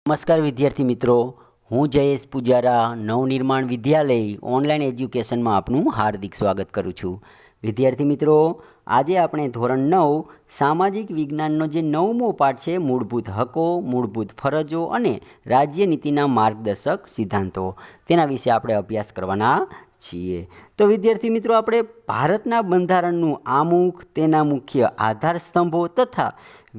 નમસ્કાર વિદ્યાર્થી મિત્રો, હું જયેશ પૂજારા નવનિર્માણ વિદ્યાલય ઓનલાઈન એજ્યુકેશનમાં આપનું હાર્દિક સ્વાગત કરું છું। વિદ્યાર્થી મિત્રો, આજે આપણે ધોરણ 9 સામાજિક વિજ્ઞાનનો જે 9મો પાઠ છે મૂળભૂત હકો, મૂળભૂત ફરજો અને રાજ્યનીતિના માર્ગદર્શક સિદ્ધાંતો તેના વિશે આપણે અભ્યાસ કરવાના છીએ। તો વિદ્યાર્થી મિત્રો, આપણે ભારતના બંધારણનું આમુખ, તેના મુખ્ય આધાર સ્તંભો તથા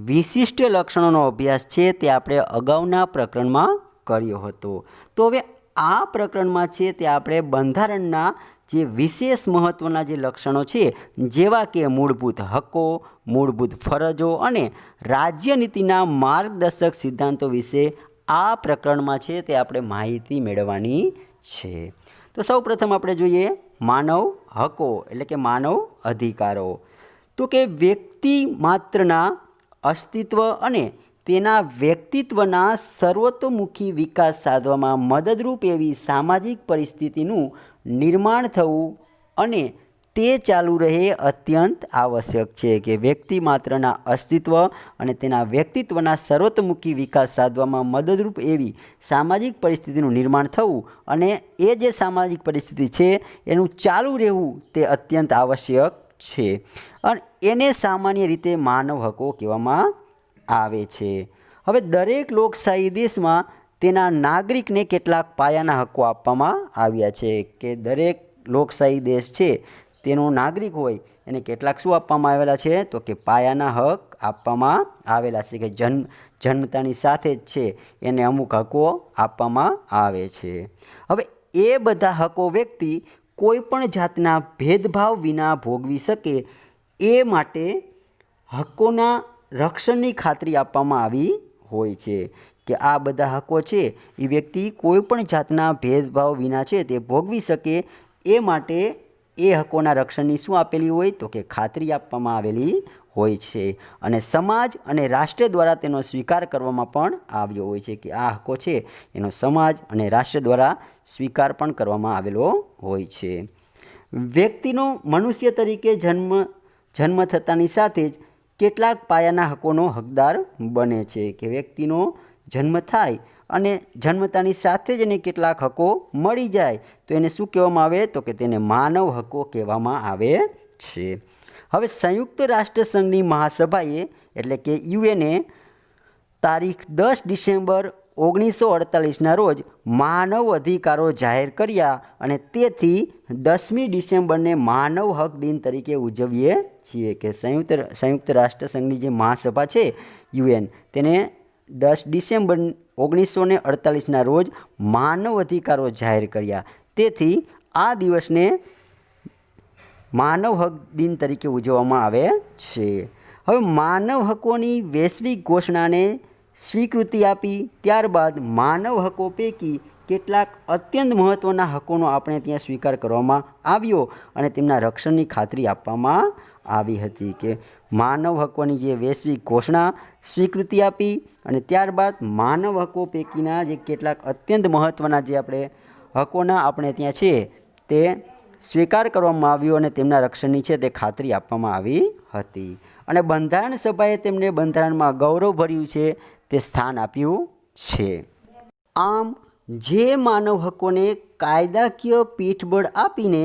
વિશિષ્ટ લક્ષણોનો અભ્યાસ છે તે આપણે અગાઉના પ્રકરણમાં કર્યો હતો। તો હવે આ પ્રકરણમાં છે તે આપણે બંધારણના જે વિશેષ મહત્ત્વના જે લક્ષણો છે, જેવા કે મૂળભૂત હકો, મૂળભૂત ફરજો અને રાજ્યનીતિના માર્ગદર્શક સિદ્ધાંતો વિશે આ પ્રકરણમાં છે તે આપણે માહિતી મેળવવાની છે। તો સૌપ્રથમ આપણે જોઈએ માનવ હકો એટલે કે માનવ અધિકારો। તો કે વ્યક્તિ માત્રના અસ્તિત્વ અને તેના વ્યક્તિત્વના સર્વતોમુખી વિકાસ સાધવામાં મદદરૂપ એવી સામાજિક પરિસ્થિતિનું નિર્માણ થવું અને તે ચાલુ રહે અત્યંત આવશ્યક છે। કે વ્યક્તિ માત્રના અસ્તિત્વ અને તેના વ્યક્તિત્વના સર્વતોમુખી વિકાસ સાધવામાં મદદરૂપ એવી સામાજિક પરિસ્થિતિનું નિર્માણ થવું અને એ જે સામાજિક પરિસ્થિતિ છે એનું ચાલુ રહેવું તે અત્યંત આવશ્યક છે અને એને સામાન્ય રીતે માનવ હકો કહેવામાં આવે છે। હવે દરેક લોકશાહી દેશમાં તેના નાગરિકને કેટલાક પાયાના હકો આપવામાં આવ્યા છે। કે દરેક લોકશાહી દેશ છે તેનો નાગરિક હોય એને કેટલાક શું આપવામાં આવેલા છે, તો કે પાયાના હક આપવામાં આવેલા છે। કે જન્મતાની સાથે જ છે એને અમુક હકો આપવામાં આવે છે। હવે એ બધા હકો વ્યક્તિ કોઈ પણ જાતના ભેદભાવ વિના ભોગવી શકે એ માટે હકોના રક્ષણની ખાતરી આપવામાં આવી હોય છે। કે આ બધા હકો છે એ વ્યક્તિ કોઈ પણ જાતના ભેદભાવ વિના છે તે ભોગવી શકે એ માટે એ હકોના રક્ષણની શું આપેલી હોય, તો કે ખાતરી આપવામાં આવેલી હોય છે અને સમાજ અને રાષ્ટ્ર દ્વારા તેનો સ્વીકાર કરવામાં પણ આવ્યો હોય છે। કે આ હકો છે એનો સમાજ અને રાષ્ટ્ર દ્વારા સ્વીકાર પણ કરવામાં આવેલો હોય છે। વ્યક્તિનો મનુષ્ય તરીકે જન્મ થતાની સાથે જ કેટલાક પાયાના હકોનો હકદાર બને છે। કે વ્યક્તિનો જન્મ થાય અને જન્મતાની સાથે જ એને કેટલાક હકો મળી જાય તો એને શું કહેવામાં આવે, તો કે તેને માનવ હકો કહેવામાં આવે છે। હવે સંયુક્ત રાષ્ટ્ર સંઘની મહાસભાએ એટલે કે યુએનએ તારીખ 10 ડિસેમ્બર 1948ના રોજ માનવ અધિકારો જાહેર કર્યા અને તેથી 10મી ડિસેમ્બરને માનવ હક દિન તરીકે ઉજવીએ છીએ। કે સંયુક્ત રાષ્ટ્ર સંઘની જે મહાસભા છે યુએન, તેને 10 ડિસેમ્બર 1948ના રોજ માનવ અધિકારો જાહેર કર્યા, તેથી આ દિવસને માનવ હક દિન તરીકે ઉજવવામાં આવે છે। હવે માનવ હકોની વૈશ્વિક ઘોષણાને સ્વીકૃતિ આપી ત્યારબાદ માનવ હકો પૈકી કેટલાક અત્યંત મહત્ત્વના હકોનો આપણે ત્યાં સ્વીકાર કરવામાં આવ્યો અને તેમના રક્ષણની ખાતરી આપવામાં આવી હતી। કે માનવ હકોની જે વૈશ્વિક ઘોષણા સ્વીકૃતિ આપી અને ત્યારબાદ માનવ હકો પૈકીના જે કેટલાક અત્યંત મહત્ત્વના જે આપણે હકોના આપણે ત્યાં છે તે સ્વીકાર કરવામાં આવ્યો અને તેમના રક્ષણની છે તે ખાતરી આપવામાં આવી હતી અને બંધારણ સભાએ તેમને બંધારણમાં ગૌરવ ભર્યું છે તે સ્થાન આપ્યું છે। આમ જે માનવ હકોને કાયદાકીય પીઠબળ આપીને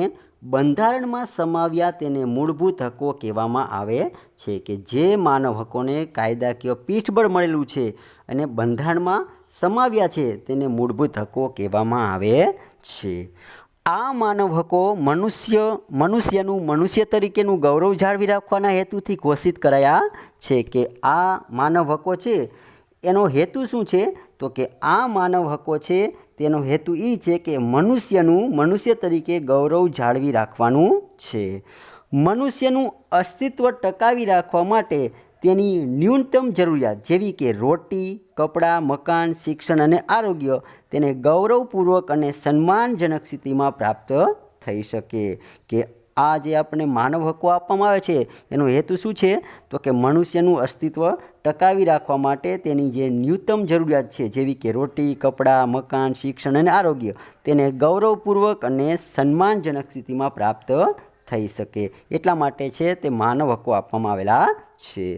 બંધારણમાં સમાવ્યા તેને મૂળભૂત હકો કહેવામાં આવે છે। કે જે માનવ હકોને કાયદાકીય પીઠબળ મળેલું છે અને બંધારણમાં સમાવ્યા છે તેને મૂળભૂત હકો કહેવામાં આવે છે। આ માનવ હકો મનુષ્યનું મનુષ્ય તરીકેનું ગૌરવ જાળવી રાખવાના હેતુથી ઘોષિત કરાયા છે। કે આ માનવ હકો છે એનો હેતુ શું છે, તો કે આ માનવ હકો છે તેનો હેતુ એ છે કે મનુષ્યનું મનુષ્ય તરીકે ગૌરવ જાળવી રાખવાનું છે। મનુષ્યનું અસ્તિત્વ ટકાવી રાખવા માટે તેની ન્યૂનતમ જરૂરિયાત જેવી કે રોટી, કપડાં, મકાન, શિક્ષણ અને આરોગ્ય તેને ગૌરવપૂર્વક અને સન્માનજનક સ્થિતિમાં પ્રાપ્ત થઈ શકે। કે આ જે આપણે માનવ હકો આપવામાં આવે છે એનો હેતુ શું છે, તો કે મનુષ્યનું અસ્તિત્વ ટકાવી રાખવા માટે તેની જે ન્યૂનતમ જરૂરિયાત છે જેવી કે રોટી, કપડાં, મકાન, શિક્ષણ અને આરોગ્ય તેને ગૌરવપૂર્વક અને સન્માનજનક સ્થિતિમાં પ્રાપ્ત થઈ શકે એટલા માટે છે તે માનવ હકો આપવામાં આવેલા છે।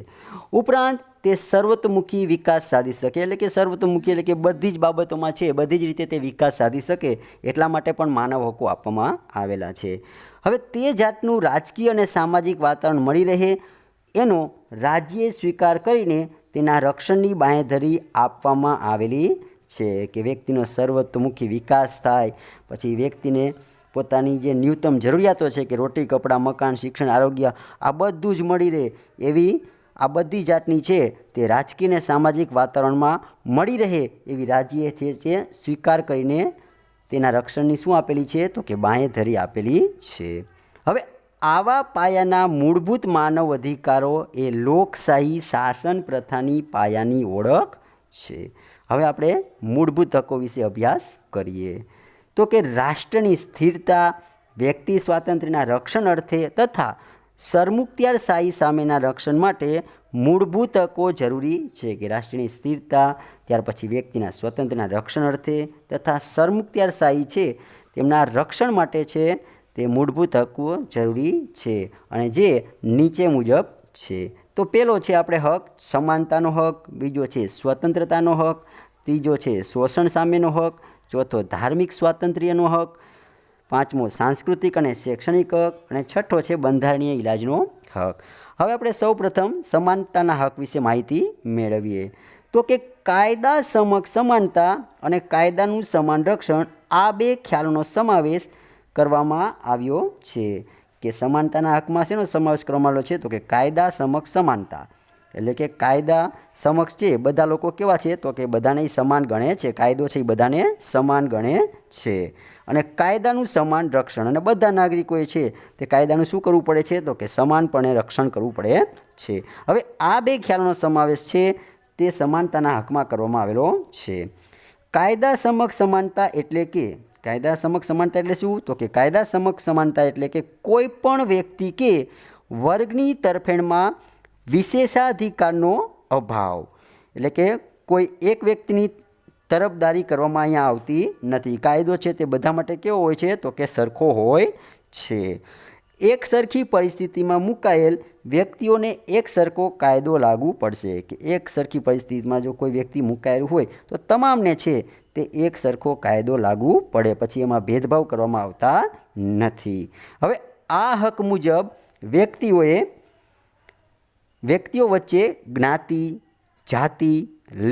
ઉપરાંત તે સર્વતોમુખી વિકાસ સાધી શકે, એટલે કે સર્વતોમુખી એટલે કે બધી જ બાબતોમાં છે બધી જ રીતે તે વિકાસ સાધી શકે એટલા માટે પણ માનવ હકો આપવામાં આવેલા છે. હવે તે જાતનું રાજકીય અને સામાજિક વાતાવરણ મળી રહે એનો રાજ્યે સ્વીકાર કરીને તેના રક્ષણની બાંહેધરી આપવામાં આવેલી છે કે વ્યક્તિનો સર્વતોમુખી વિકાસ થાય, પછી વ્યક્તિને પોતાની જે ન્યૂનતમ જરૂરિયાતો છે કે રોટી, કપડાં, મકાન, શિક્ષણ, આરોગ્ય આ બધું જ મળી રહે એવી આ બધી જાતની છે તે રાજકીય અને સામાજિક વાતાવરણમાં મળી રહે એવી રાજ્યે છે સ્વીકાર કરીને તેના રક્ષણની શું આપેલી છે તો કે બાંહેધરી આપેલી છે. હવે આવા પાયાના મૂળભૂત માનવ અધિકારો એ લોકશાહી શાસન પ્રથાની પાયાની ઓળખ છે. હવે આપણે મૂળભૂત હકો વિશે અભ્યાસ કરીએ તો કે રાષ્ટ્રની સ્થિરતા, વ્યક્તિ સ્વાતંત્ર્યના રક્ષણ અર્થે તથા સરમુખત્યારશાહી સામેના રક્ષણ માટે મૂળભૂત હકો જરૂરી છે કે રાષ્ટ્રની સ્થિરતા, ત્યાર પછી વ્યક્તિના સ્વતંત્રના રક્ષણ અર્થે તથા સરમુખત્યારશાહી છે તેમના રક્ષણ માટે છે તે મૂળભૂત હકો જરૂરી છે અને જે નીચે મુજબ છે. તો પહેલો છે આપણે હક સમાનતાનો હક, બીજો છે સ્વતંત્રતાનો હક, ત્રીજો છે શોષણ સામેનો હક, ચોથો ધાર્મિક સ્વાતંત્ર્યનો હક, પાંચમો સાંસ્કૃતિક અને શૈક્ષણિક હક અને છઠ્ઠો છે બંધારણીય ઇલાજનો હક. હવે આપણે સૌપ્રથમ સમાનતાના હક વિશે માહિતી મેળવીએ તો કે કાયદા સમક્ષ સમાનતા અને કાયદાનું સમાન રક્ષણ આ બે ખ્યાલોનો સમાવેશ કરવામાં આવ્યો છે કે સમાનતાના હકમાં શેનો સમાવેશ કરવામાં આવ્યો છે તો કે કાયદા સમક્ષ સમાનતા, એટલે કે કાયદા સમક્ષ છે બધા લોકો કેવા છે તો કે બધાને સમાન ગણે છે, કાયદો છે એ બધાને સમાન ગણે છે અને કાયદાનું સમાન રક્ષણ અને બધા નાગરિકોએ છે તે કાયદાનું શું કરવું પડે છે તો કે સમાનપણે રક્ષણ કરવું પડે છે. હવે આ બે ખ્યાલોનો સમાવેશ છે તે સમાનતાના હકમાં કરવામાં આવેલો છે. કાયદા સમક્ષ સમાનતા એટલે કે કાયદા સમક્ષ સમાનતા એટલે શું તો કે કાયદા સમક્ષ સમાનતા એટલે કે કોઈ પણ વ્યક્તિ કે વર્ગની તરફેણમાં વિશેષાધિકારનો અભાવ, એટલે કે કોઈ એક વ્યક્તિની તરફદારી કરવામાં અહીંયા આવતી નથી. કાયદો છે તે બધા માટે કેવો હોય છે તો કે સરખો હોય છે. એક સરખી પરિસ્થિતિમાં મુકાયેલ વ્યક્તિઓને એક સરખો કાયદો લાગુ પડશે કે એક સરખી પરિસ્થિતિમાં જો કોઈ વ્યક્તિ મુકાયેલ હોય તો તમામને છે તે એક સરખો કાયદો લાગુ પડે, પછી એમાં ભેદભાવ કરવામાં આવતા નથી. હવે આ હક મુજબ વ્યક્તિઓ વચ્ચે જ્ઞાતિ, જાતિ,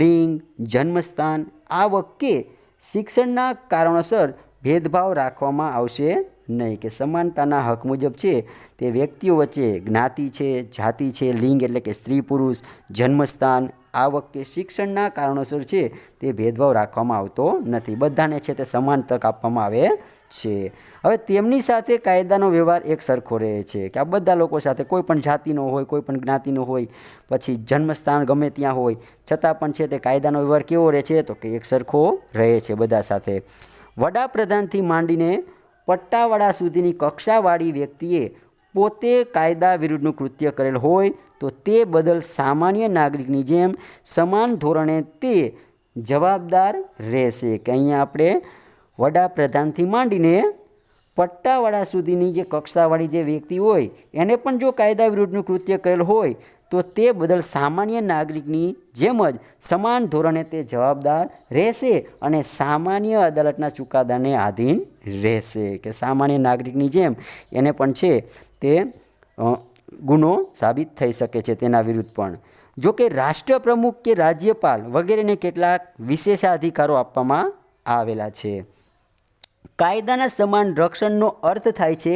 લિંગ, જન્મસ્થાન, આવક કે શિક્ષણના કારણોસર ભેદભાવ રાખવામાં આવશે નહીં કે સમાનતાના હક મુજબ છે તે વ્યક્તિઓ વચ્ચે જ્ઞાતિ છે, જાતિ છે, લિંગ એટલે કે સ્ત્રી પુરુષ, જન્મસ્થાન, આવક કે શિક્ષણના કારણોસર છે તે ભેદભાવ રાખવામાં આવતો નથી, બધાને છે તે સમાન તક આપવામાં આવે છે. હવે તેમની સાથે કાયદાનો વ્યવહાર એક સરખો રહે છે કે આ બધા લોકો સાથે કોઈ પણ જાતિનો હોય, કોઈ પણ જ્ઞાતિનો હોય, પછી જન્મસ્થાન ગમે ત્યાં હોય છતાં પણ છે તે કાયદાનો વ્યવહાર કેવો રહે છે તો કે એક સરખો રહે છે બધા સાથે. વડાપ્રધાનથી માંડીને પટ્ટાવાળા સુધીની કક્ષાવાળી વ્યક્તિએ પોતે કાયદા વિરુદ્ધનું કૃત્ય કરેલ હોય તો તે બદલ સામાન્ય નાગરિકની જેમ સમાન ધોરણે તે જવાબદાર રહેશે કે અહીંયા આપણે વડાપ્રધાનથી માંડીને પટ્ટાવાળા સુધીની જે કક્ષાવાળી જે વ્યક્તિ હોય એને પણ જો કાયદા વિરુદ્ધનું કૃત્ય કરેલ હોય તો તે બદલ સામાન્ય નાગરિકની જેમ જ સમાન ધોરણે તે જવાબદાર રહેશે અને સામાન્ય અદાલતના ચુકાદાને આધીન રહેશે કે સામાન્ય નાગરિકની જેમ એને પણ છે તે ગુનો સાબિત થઈ શકે છે તેના વિરુદ્ધ પણ. જો કે રાષ્ટ્રપ્રમુખ કે રાજ્યપાલ વગેરેને કેટલાક વિશેષાધિકારો આપવામાં આવેલા છે. કાયદાના સમાન રક્ષણનો અર્થ થાય છે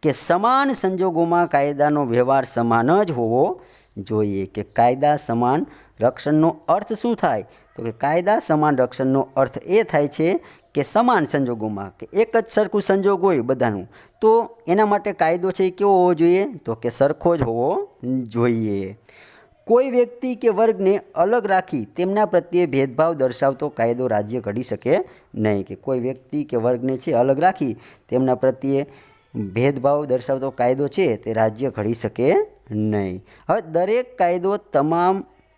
કે સમાન સંજોગોમાં કાયદાનો વ્યવહાર સમાન જ હોવો જોઈએ કે કાયદા સમાન રક્ષણનો અર્થ શું થાય તો કે કાયદા સમાન રક્ષણનો અર્થ એ થાય છે કે સમાન સંજોગોમાં કે એક જ સરખું સંજોગ હોય બધાનું તો એના માટે કાયદો છે એ કેવો હોવો જોઈએ તો કે સરખો જ હોવો જોઈએ. કોઈ વ્યક્તિ કે વર્ગને અલગ રાખી તેમના પ્રત્યે ભેદભાવ દર્શાવતો કાયદો રાજ્ય ઘડી શકે નહીં કે કોઈ વ્યક્તિ કે વર્ગને છે અલગ રાખી તેમના પ્રત્યે ભેદભાવ દર્શાવતો કાયદો છે તે રાજ્ય ઘડી શકે નહીં. હવે દરેક કાયદો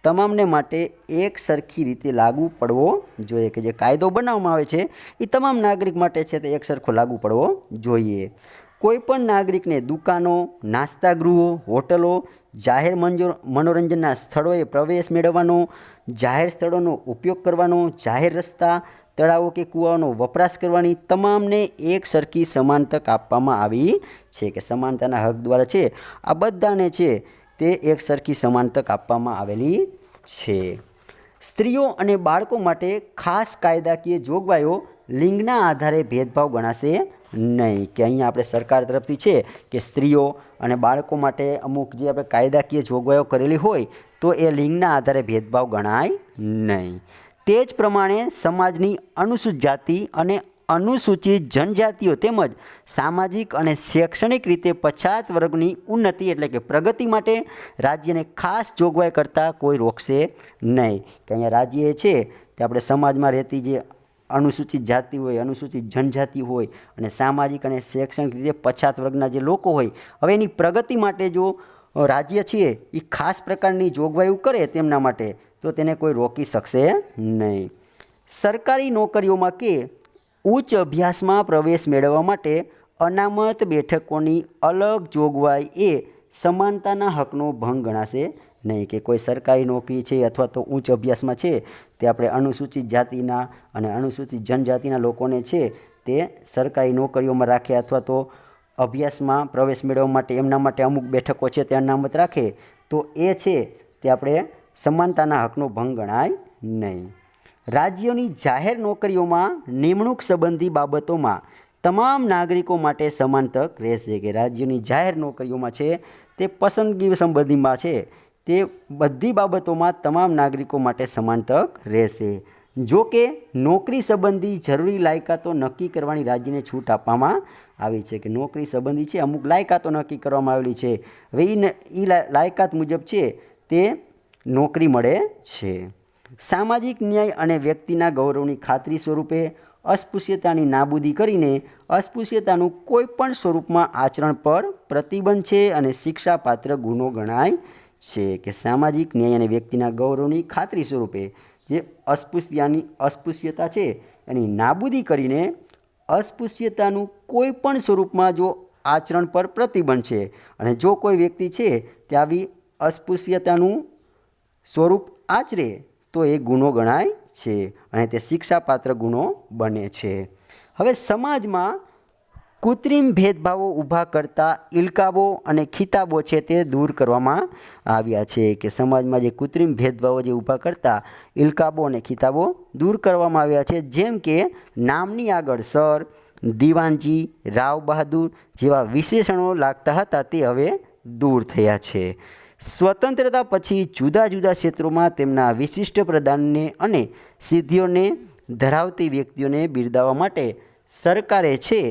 તમામને માટે એક સરખી રીતે લાગુ પડવો જોઈએ કે જે કાયદો બનાવવામાં આવે છે એ તમામ નાગરિક માટે છે તે એક સરખો લાગુ પડવો જોઈએ. કોઈપણ નાગરિકને દુકાનો, નાસ્તાગૃહો, હોટલો, જાહેર મનોરંજનના સ્થળોએ પ્રવેશ મેળવવાનો, જાહેર સ્થળોનો ઉપયોગ કરવાનો, જાહેર રસ્તા, તળાવો કે કૂવાઓનો વપરાશ કરવાની તમામને એક સરખી સમાન તક આપવામાં આવી છે કે સમાનતાના હક દ્વારા છે આ બધાને છે તે એક સરખી સમાન તક આપવામાં આવેલી છે. સ્ત્રીઓ અને બાળકો માટે ખાસ કાયદાકીય જોગવાઈઓ લિંગના આધારે ભેદભાવ ગણાશે નહીં. કે અહીંયા આપણે સરકાર તરફથી છે કે સ્ત્રીઓ અને બાળકો માટે અમુક જે આપણે કાયદાકીય જોગવાઈઓ કરેલી હોય તો એ લિંગના આધારે ભેદભાવ ગણાય નહીં. તે જ પ્રમાણે સમાજની અનુસૂચિત જાતિ અને અનુસૂચિત જનજાતિઓ તેમજ સામાજિક અને શૈક્ષણિક રીતે પછાત વર્ગની ઉન્નતિ એટલે કે પ્રગતિ માટે રાજ્યને ખાસ જોગવાઈ કરતાં કોઈ રોકશે નહીં. કે અહીંયા રાજ્ય છે તે આપણે સમાજમાં રહેતી જે અનુસૂચિત જાતિ હોય, અનુસૂચિત જનજાતિ હોય અને સામાજિક અને શૈક્ષણિક રીતે પછાત વર્ગના જે લોકો હોય, હવે એની પ્રગતિ માટે જો રાજ્ય છે એ ખાસ પ્રકારની જોગવાઈઓ કરે તેમના માટે તો તેને કોઈ રોકી શકશે નહીં. સરકારી નોકરીઓમાં કે ઉચ્ચ અભ્યાસમાં પ્રવેશ મેળવવા માટે અનામત બેઠકોની અલગ જોગવાઈ એ સમાનતાના હકનો ભંગ ગણાશે નહીં. કે કોઈ સરકારી નોકરી છે અથવા તો ઉચ્ચ અભ્યાસમાં છે તે આપણે અનુસૂચિત જાતિના અને અનુસૂચિત જનજાતિના લોકોને છે તે સરકારી નોકરીઓમાં રાખે અથવા તો અભ્યાસમાં પ્રવેશ મેળવવા માટે એમના માટે અમુક બેઠકો છે તે અનામત રાખે તો એ છે તે આપણે સમાનતાના હકનો ભંગ ગણાય નહીં. રાજ્યોની જાહેર નોકરીઓમાં નિમણૂક સંબંધી બાબતોમાં તમામ નાગરિકો માટે સમાન તક રહેશે. કે રાજ્યોની જાહેર નોકરીઓમાં છે તે પસંદગી સંબંધીમાં છે તે બધી બાબતોમાં તમામ નાગરિકો માટે સમાન તક રહેશે. જો કે નોકરી સંબંધી જરૂરી લાયકાતો નક્કી કરવાની રાજ્યને છૂટ આપવામાં આવી છે. કે નોકરી સંબંધી છે અમુક લાયકાતો નક્કી કરવામાં આવેલી છે. હવે એ લાયકાત મુજબ છે તે નોકરી મળે છે. સામાજિક ન્યાય અને વ્યક્તિના ગૌરવની ખાતરી સ્વરૂપે અસ્પૃશ્યતાની નાબૂદી કરીને અસ્પૃશ્યતાનું કોઈપણ સ્વરૂપમાં આચરણ પર પ્રતિબંધ છે અને શિક્ષાપાત્ર ગુનો ગણાય છે. કે સામાજિક ન્યાય અને વ્યક્તિના ગૌરવની ખાતરી સ્વરૂપે જે અસ્પૃશ્યતા છે એની નાબૂદી કરીને અસ્પૃશ્યતાનું કોઈપણ સ્વરૂપમાં જો આચરણ પર પ્રતિબંધ છે અને જો કોઈ વ્યક્તિ છે તે આવી અસ્પૃશ્યતાનું સ્વરૂપ આચરે તો એ ગુનો ગણાય છે અને તે શિક્ષાપાત્ર ગુનો બને છે. હવે સમાજમાં કૃત્રિમ ભેદભાવો ઊભા કરતા ઇલકાબો અને ખિતાબો છે તે દૂર કરવામાં આવ્યા છે. કે સમાજમાં જે કૃત્રિમ ભેદભાવો જે ઊભા કરતા ઇલકાબો અને ખિતાબો દૂર કરવામાં આવ્યા છે. જેમ કે નામની આગળ સર, દીવાનજી, રાવ બહાદુર જેવા વિશેષણો લાગતા હતા તે હવે દૂર થયા છે. સ્વતંત્રતા પછી જુદા જુદા ક્ષેત્રોમાં તેમના વિશિષ્ટ પ્રદાનને અને સિદ્ધિઓને ધરાવતી વ્યક્તિઓને બિરદાવવા માટે સરકારે છે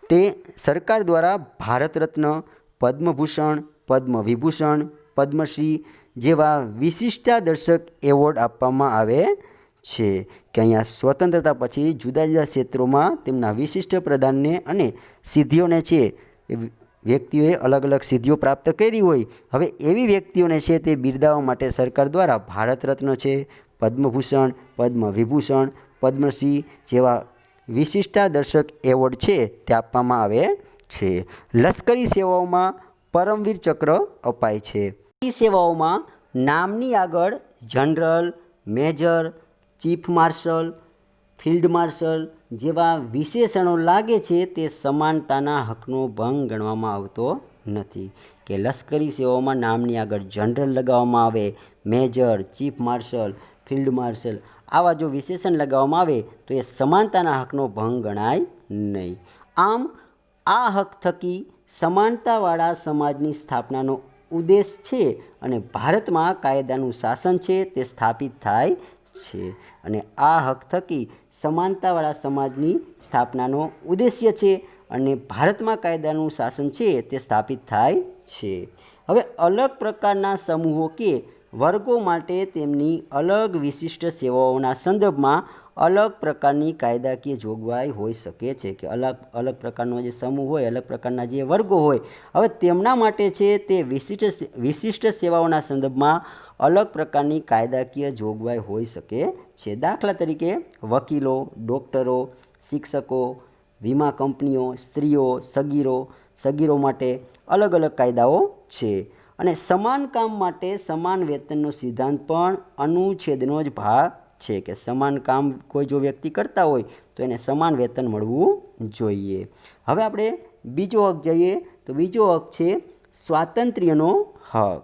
તે સરકાર દ્વારા ભારત રત્ન, પદ્મભૂષણ, પદ્મવિભૂષણ, પદ્મશ્રી જેવા વિશિષ્ટાદર્શક એવોર્ડ આપવામાં આવે છે. કે અહીંયા સ્વતંત્રતા પછી જુદા જુદા ક્ષેત્રોમાં તેમના વિશિષ્ટ પ્રદાનને અને સિદ્ધિઓને છે વ્યક્તિઓએ અલગ અલગ સિદ્ધિઓ પ્રાપ્ત કરી હોય, હવે એવી વ્યક્તિઓને છે તે બિરદાવવા માટે સરકાર દ્વારા ભારત રત્ન છે, પદ્મભૂષણ, પદ્મવિભૂષણ, પદ્મશ્રી જેવા વિશિષ્ટાદર્શક એવોર્ડ છે તે આપવામાં આવે છે. લશ્કરી સેવાઓમાં પરમવીર ચક્ર અપાય છે. સેવાઓમાં નામની આગળ general, major, chief marshal, field marshal જેવા વિશેષણો લાગે છે તે સમાનતાના હકનો ભંગ ગણવામાં આવતો નથી. કે લશ્કરી સેવાઓમાં નામની આગળ જનરલ લગાવવામાં આવે, major, chief marshal, field marshal આવા જો વિશેષણ લગાવવામાં આવે તો એ સમાનતાના હકનો ભંગ ગણાય નહીં. આમ આ હક થકી સમાનતાવાળા સમાજની સ્થાપનાનો ઉદ્દેશ છે અને ભારતમાં કાયદાનું શાસન છે તે સ્થાપિત થાય છે. અને આ હક થકી સમાનતાવાળા સમાજની સ્થાપનાનો ઉદ્દેશ્ય છે અને ભારતમાં કાયદાનું શાસન છે તે સ્થાપિત થાય છે. હવે અલગ પ્રકારના સમૂહો કે વર્ગો માટે તેમની અલગ વિશિષ્ટ સેવાઓના સંદર્ભમાં અલગ પ્રકારની કાયદાકીય જોગવાઈ હોઈ શકે છે. કે અલગ અલગ પ્રકારનો જે સમૂહ હોય, અલગ પ્રકારના જે વર્ગો હોય, હવે તેમના માટે છે તે વિશિષ્ટ સેવાઓના સંદર્ભમાં અલગ પ્રકારની કાયદાકીય જોગવાઈ હોઈ શકે છે. દાખલા તરીકે વકીલો, ડૉક્ટરો, શિક્ષકો, વીમા કંપનીઓ, સ્ત્રીઓ, સગીરો, સગીરો માટે અલગ અલગ કાયદાઓ છે અને સમાન કામ માટે સમાન વેતનનો સિદ્ધાંત પણ અનુચ્છેદનો જ ભાગ છે કે સમાન કામ કોઈ જો વ્યક્તિ કરતા હોય તો એને સમાન વેતન મળવું જોઈએ. હવે આપણે બીજો હક જઈએ તો બીજો હક છે સ્વાતંત્ર્યનો હક.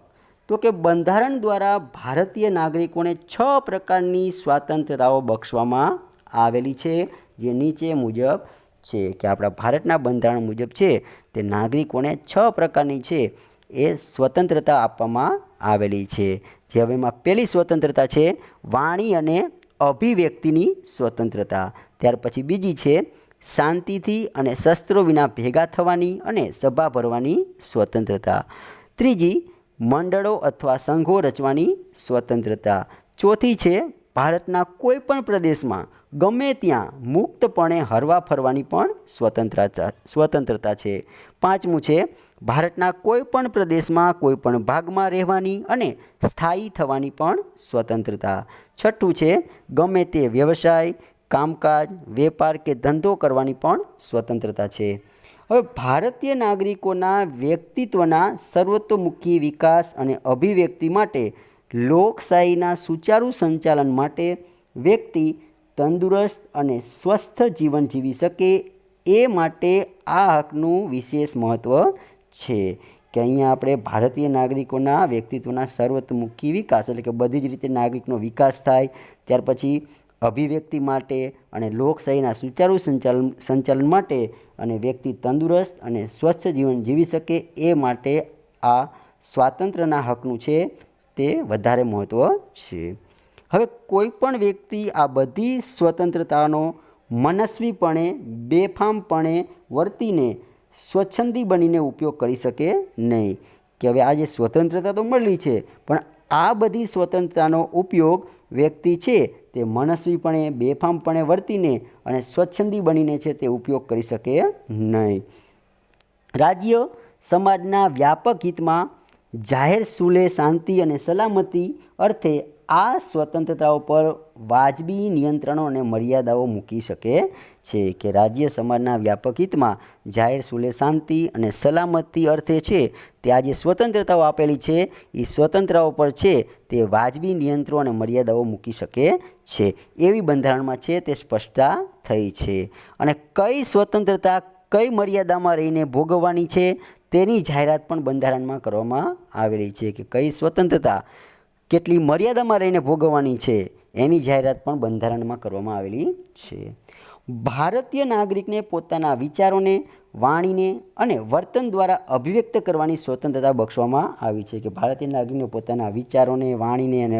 તો કે બંધારણ દ્વારા ભારતીય નાગરિકોને 6 પ્રકારની સ્વાતંત્રતાઓ બક્ષવામાં આવેલી છે, જે નીચે મુજબ છે કે આપણા ભારતના બંધારણ મુજબ છે તે નાગરિકોને 6 પ્રકારની છે એ સ્વતંત્રતા આપવામાં આવેલી છે. જે હવે એમાં પહેલી સ્વતંત્રતા છે વાણી અને અભિવ્યક્તિની સ્વતંત્રતા. ત્યાર પછી બીજી છે શાંતિથી અને શસ્ત્રો વિના ભેગા થવાની અને સભા ભરવાની સ્વતંત્રતા. ત્રીજી મંડળો અથવા સંઘો રચવાની સ્વતંત્રતા. ચોથી છે ભારતના કોઈ પણ પ્રદેશમાં ગમે ત્યાં મુક્તપણે હરવા ફરવાની પણ સ્વતંત્રતા છે. પાંચમું છે ભારતના કોઈ પણ પ્રદેશમાં કોઈ પણ ભાગમાં રહેવાની અને સ્થાયી થવાની પણ સ્વતંત્રતા. છઠ્ઠું છે ગમે તે વ્યવસાય, કામકાજ, વેપાર કે ધંધો કરવાની પણ સ્વતંત્રતા છે. હવે ભારતીય નાગરિકોના વ્યક્તિત્વના સર્વતોમુખી વિકાસ અને અભિવ્યક્તિ માટે લોકશાહીના સુચારુ સંચાલન માટે વ્યક્તિ તંદુરસ્ત અને સ્વસ્થ જીવન જીવી શકે એ માટે આ હકનું વિશેષ મહત્ત્વ છે કે અહીંયા આપણે ભારતીય નાગરિકોના વ્યક્તિત્વના સર્વતોમુખી વિકાસ એટલે કે બધી જ રીતે નાગરિકનો વિકાસ થાય, ત્યાર પછી અભિવ્યક્તિ માટે અને લોકશાહીના સુચારુ સંચાલન માટે અને વ્યક્તિ તંદુરસ્ત અને સ્વચ્છ જીવન જીવી શકે એ માટે આ સ્વાતંત્ર્યના હકનું છે તે વધારે મહત્ત્વ છે. હવે કોઈ પણ વ્યક્તિ આ બધી સ્વતંત્રતાનો મનસ્વીપણે બેફામપણે વર્તીને સ્વચ્છંદી બનીને ઉપયોગ કરી શકે નહીં. કે હવે આ જે સ્વતંત્રતા તો મળી છે પણ આ બધી સ્વતંત્રતાનો ઉપયોગ વ્યક્તિ છે તે મનસ્વીપણે બેફામપણે વર્તીને અને સ્વચ્છંદી બનીને છે તે ઉપયોગ કરી શકે નહીં. રાજ્ય સમાજના વ્યાપક હિતમાં જાહેર સુલે શાંતિ અને સલામતી અર્થે આ સ્વતંત્રતાઓ પર વાજબી નિયંત્રણો અને મર્યાદાઓ મૂકી શકે છે કે રાજ્ય સમાજના વ્યાપક હિતમાં જાહેર સુલે શાંતિ અને સલામતી અર્થે છે તે આ જે સ્વતંત્રતાઓ આપેલી છે એ સ્વતંત્રતાઓ પર છે તે વાજબી નિયંત્રણો અને મર્યાદાઓ મૂકી શકે છે એવી બંધારણમાં છે તે સ્પષ્ટતા થઈ છે. અને કઈ સ્વતંત્રતા કઈ મર્યાદામાં રહીને ભોગવવાની છે તેની જાહેરાત પણ બંધારણમાં કરવામાં આવેલી છે કે કઈ સ્વતંત્રતા કેટલી મર્યાદામાં રહીને ભોગવવાની છે એની જાહેરાત પણ બંધારણમાં કરવામાં આવેલી છે. ભારતીય નાગરિકને પોતાના વિચારોને, વાણીને અને વર્તન દ્વારા અભિવ્યક્ત કરવાની સ્વતંત્રતા બક્ષવામાં આવી છે કે ભારતીય નાગરિકને પોતાના વિચારોને, વાણીને અને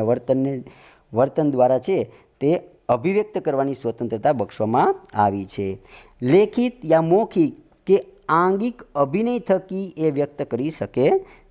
વર્તન દ્વારા છે તે અભિવ્યક્ત કરવાની સ્વતંત્રતા બક્ષવામાં આવી છે. લેખિત યા મૌખિક કે આંગિક અભિનય થકી એ વ્યક્ત કરી શકે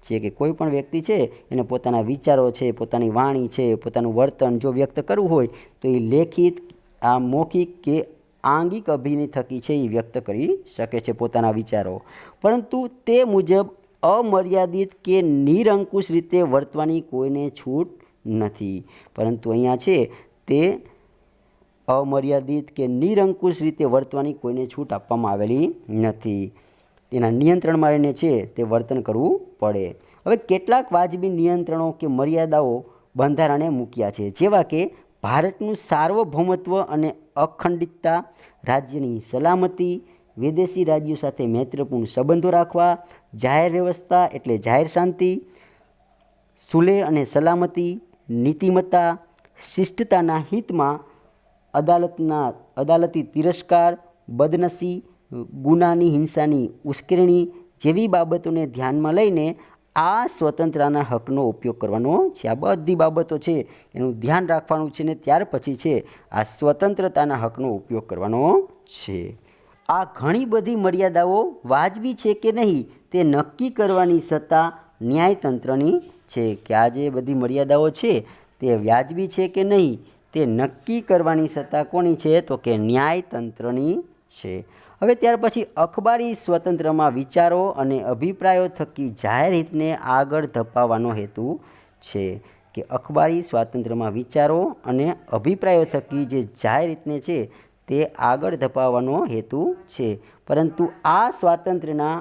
છે કે કોઈ પણ વ્યક્તિ છે એને પોતાના વિચારો છે, પોતાની વાણી છે, પોતાનું વર્તન જો વ્યક્ત કરવું હોય તો એ લેખિત, આ મૌખિક કે આંગિક અભિનય થકી છે એ વ્યક્ત કરી શકે છે પોતાના વિચારો. પરંતુ તે મુજબ અમર્યાદિત કે નિરંકુશ રીતે વર્તવાની કોઈને છૂટ નથી. પરંતુ અહીંયા છે તે અમર્યાદિત કે નિરંકુશ રીતે વર્તવાની કોઈને છૂટ આપવામાં આવેલી નથી. એના નિયંત્રણમાં રહીને છે તે વર્તન કરવું પડે. હવે કેટલાક વાજબી નિયંત્રણો કે મર્યાદાઓ બંધારણે મૂક્યા છે, જેવા કે ભારતનું સાર્વભૌમત્વ અને અખંડિતતા, રાજ્યની સલામતી, વિદેશી રાજ્યો સાથે મૈત્રીપૂર્ણ સંબંધો રાખવા, જાહેર વ્યવસ્થા એટલે જાહેર શાંતિ, સુલેહ અને સલામતી, નીતિમત્તા, શિષ્ટતાના હિતમાં અદાલતી તિરસ્કાર, બદનસી, ગુનાની હિંસાની ઉશ્કેરણી જેવી બાબતોને ધ્યાનમાં લઈને આ સ્વતંત્રતાના હકનો ઉપયોગ કરવાનો છે. આ બધી બાબતો છે એનું ધ્યાન રાખવાનું છે ને ત્યાર પછી છે આ સ્વતંત્રતાના હકનો ઉપયોગ કરવાનો છે. આ ઘણી બધી મર્યાદાઓ વાજબી છે કે નહીં તે નક્કી કરવાની સત્તા ન્યાયતંત્રની છે કે આ જે બધી મર્યાદાઓ છે તે વ્યાજબી છે કે નહીં તે નક્કી કરવાની સત્તા કોની છે તો કે ન્યાયતંત્રની છે. હવે ત્યાર પછી અખબારી સ્વતંત્રમાં વિચારો અને અભિપ્રાયો થકી જાહેર હિતને આગળ ધપાવવાનો હેતુ છે કે અખબારી સ્વાતંત્ર્યમાં વિચારો અને અભિપ્રાયો થકી જે જાહેર હિતને છે તે આગળ ધપાવવાનો હેતુ છે. પરંતુ આ સ્વાતંત્ર્યના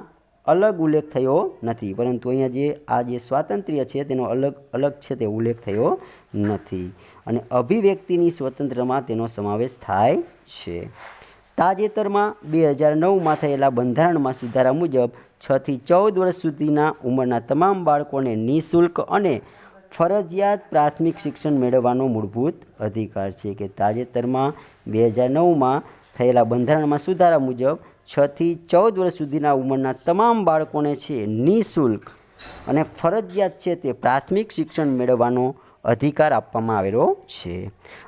अलग उल्लेख थयो नथी, परंतु अहींया जे आ जे स्वातंत्र्य छे तेनो अलग अलग छे ते उल्लेख थयो नथी अने अभिव्यक्तिनी स्वतंत्रतामां तेनो समावेश थाय छे। ताजेतरमां 2009 में थयेला बंधारणमां सुधारा मुजब 6 થી 14 वर्ष सुधीना उंमરના તમામ બાળકોને નિઃશુલ્ક અને ફરજિયાત પ્રાથમિક શિક્ષણ મેળવવાનો મૂળભૂત અધિકાર છે કે તાજેતરમાં 2009 થયેલા બંધારણમાં સુધારા મુજબ 6 થી 14 વર્ષ સુધીના ઉંમરના તમામ બાળકોને છે નિઃશુલ્ક અને ફરજિયાત છે તે પ્રાથમિક શિક્ષણ મેળવવાનો અધિકાર આપવામાં આવેલો છે।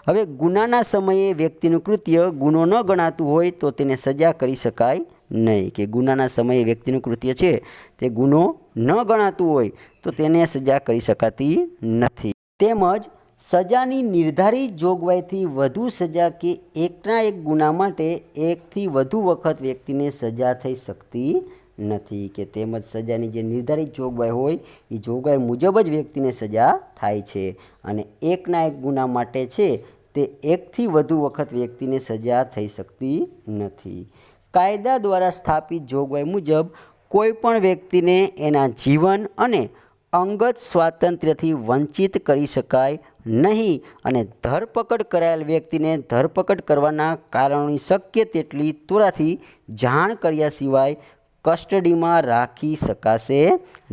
હવે ગુનાના સમયે વ્યક્તિનું કૃત્ય ગુનો ન ગણાતું હોય તો તેને સજા કરી શકાય નહીં કે ગુનાના સમયે વ્યક્તિનું કૃત્ય છે તે ગુનો ન ગણાતું હોય તો તેને સજા કરી શકાતી નથી। તેમજ સજાની નિર્ધારિત જોગવાઈથી વધુ સજા કે એકના એક ગુના માટે એકથી વધુ વખત વ્યક્તિને સજા થઈ શકતી નથી કે તેમજ સજાની જે નિર્ધારિત જોગવાઈ હોય એ જોગવાઈ મુજબ જ વ્યક્તિને સજા થાય છે અને એકના એક ગુના માટે છે તે એકથી વધુ વખત વ્યક્તિને સજા થઈ શકતી નથી। કાયદા દ્વારા સ્થાપિત જોગવાઈ મુજબ કોઈ પણ વ્યક્તિને એના જીવન અને અંગત સ્વાતંત્ર્યથી વંચિત કરી શકાય નહીં અને ધરપકડ કરાયેલ વ્યક્તિને ધરપકડ કરવાના કારણોની શક્ય તેટલી ત્વરાથી જાણ કર્યા સિવાય કસ્ટડીમાં રાખી શકાશે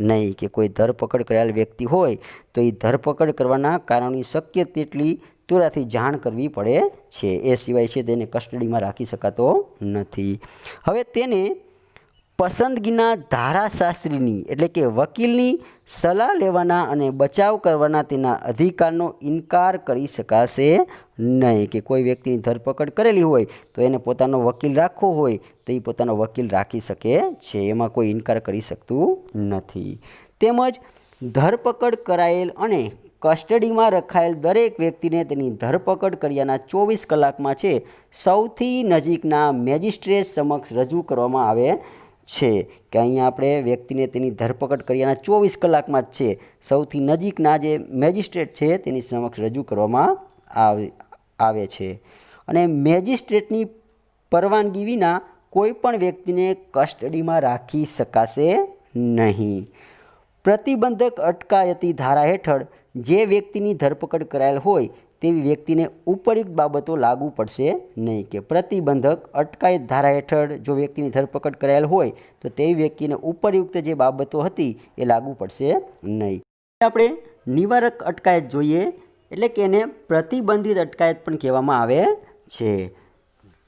નહીં કે કોઈ ધરપકડ કરાયેલ વ્યક્તિ હોય તો એ ધરપકડ કરવાના કારણોની શક્ય તેટલી ત્વરાથી જાણ કરવી પડે છે, એ સિવાય છે તેને કસ્ટડીમાં રાખી શકાતો નથી। હવે તેને પસંદગીના ધારાશાસ્ત્રીની એટલે કે વકીલની સલાહ લેવાના અને બચાવ કરવાના તેના અધિકારનો ઇનકાર કરી શકાશે નહીં કે કોઈ વ્યક્તિની ધરપકડ કરેલી હોય તો એને પોતાનો વકીલ રાખવો હોય તો એ પોતાનો વકીલ રાખી શકે છે, એમાં કોઈ ઇનકાર કરી શકતું નથી। તેમજ ધરપકડ કરાયેલ અને કસ્ટડીમાં રખાયેલ દરેક વ્યક્તિને તેની ધરપકડ કર્યાના 24 કલાકમાં છે સૌથી નજીકના મેજિસ્ટ્રેટ સમક્ષ રજૂ કરવામાં આવે છે કે અહીંયા આપણે વ્યક્તિને તેની ધરપકડ કર્યાના 24 કલાકમાં જ છે સૌથી નજીકના જે મેજિસ્ટ્રેટ છે તેની સમક્ષ રજૂ કરવામાં આવે છે અને મેજિસ્ટ્રેટની પરવાનગી વિના કોઈ પણ વ્યક્તિને કસ્ટડીમાં રાખી શકાશે નહીં। પ્રતિબંધક અટકાયતી ધારા હેઠળ જે વ્યક્તિની ધરપકડ કરાયેલ હોય તેવી વ્યક્તિને ઉપયુક્ત બાબતો લાગુ પડશે નહીં કે પ્રતિબંધક અટકાયત ધારા હેઠળ જો વ્યક્તિની ધરપકડ કરાયેલ હોય તો તેવી વ્યક્તિને ઉપયુક્ત જે બાબતો હતી એ લાગુ પડશે નહીં। આપણે નિવારક અટકાયત જોઈએ એટલે કે એને પ્રતિબંધિત અટકાયત પણ કહેવામાં આવે છે।